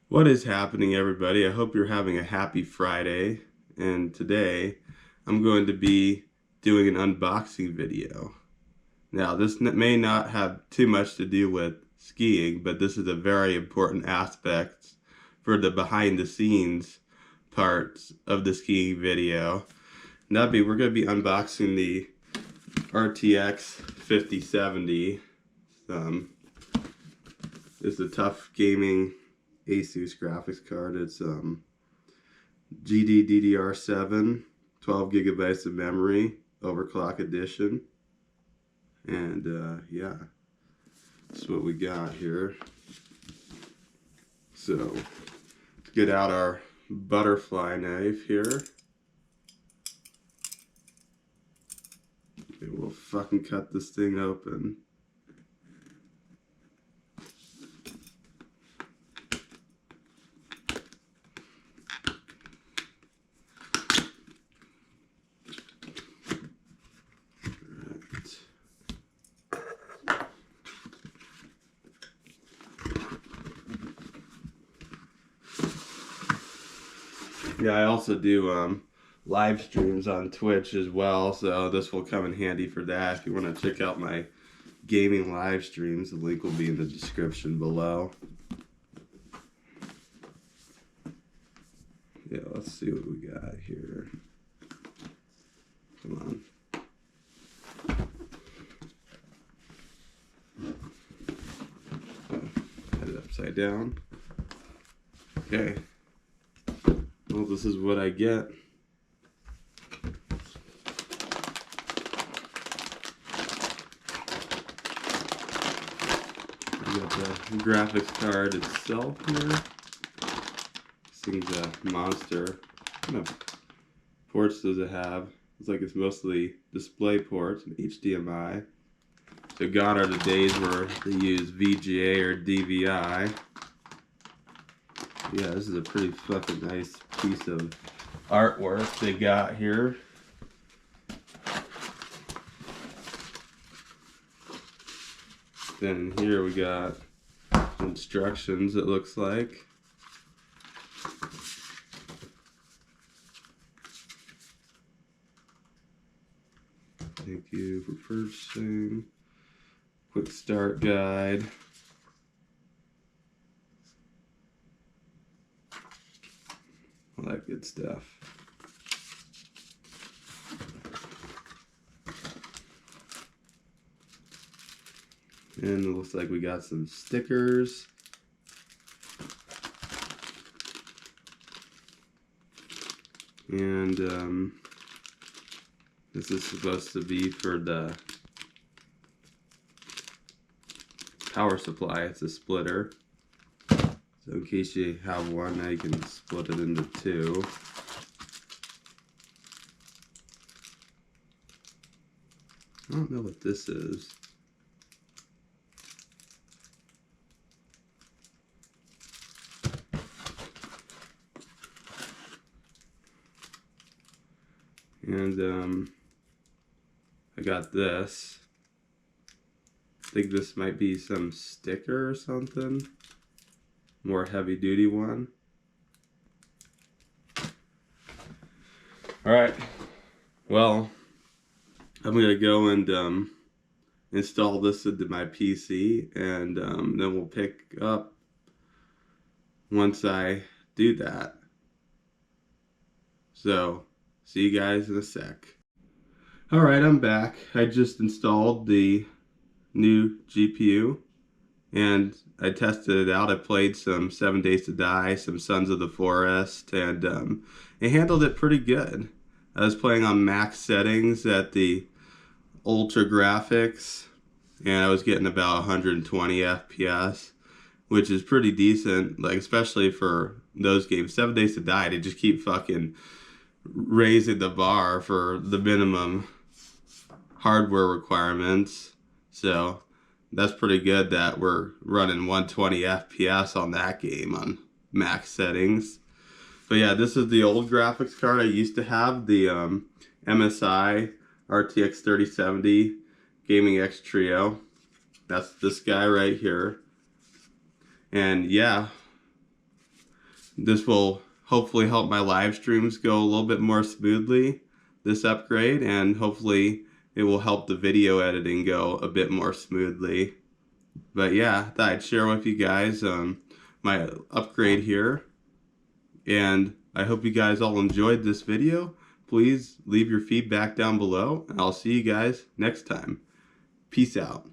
What is happening, everybody? I hope you're having a happy Friday. And today I'm going to be doing an unboxing video. Now, this may not have too much to do with skiing, but this is a very important aspect for the behind the scenes parts of the skiing video. And we're going to be unboxing the RTX 5070. It's a tough gaming Asus graphics card. It's GDDR7, 12 gigabytes of memory, overclock edition. And yeah, that's what we got here. So let's get out our butterfly knife here. Okay, we'll fucking cut this thing open. Yeah, I also do live streams on Twitch as well, so this will come in handy for that. If you want to check out my gaming live streams, the link will be in the description below. Yeah, let's see what we got here. Come on. Head it upside down. Okay. Well, this is what I get. I got the graphics card itself here. This thing's a monster. What kind of ports does it have? Looks like it's mostly display ports and HDMI. So gone are the days where they use VGA or DVI. Yeah, this is a pretty fucking nice piece of artwork they got here. Then here we got instructions, it looks like. Thank you for purchasing. Quick start guide. All that good stuff. And it looks like we got some stickers. And this is supposed to be for the power supply. It's a splitter. So in case you have one, now you can split it into two. I don't know what this is. And I got this. I think this might be some sticker or something. More heavy duty one. Alright. Well, I'm gonna go and install this into my PC, and then we'll pick up once I do that. So, see you guys in a sec. Alright, I'm back. I just installed the new GPU and I tested it out. I played some 7 Days to Die, some Sons of the Forest, and it handled it pretty good. I was playing on max settings at the ultra graphics, and I was getting about 120 FPS, which is pretty decent, like especially for those games. 7 Days to Die, they just keep fucking raising the bar for the minimum hardware requirements. So that's pretty good that we're running 120 FPS on that game on max settings. But yeah, this is the old graphics card I used to have, the MSI RTX 3070 Gaming X Trio. That's this guy right here. And yeah, this will hopefully help my live streams go a little bit more smoothly, this upgrade, and hopefully it will help the video editing go a bit more smoothly. But yeah, I thought I'd share with you guys my upgrade here, and I hope you guys all enjoyed this video. Please leave your feedback down below, and I'll see you guys next time. Peace out.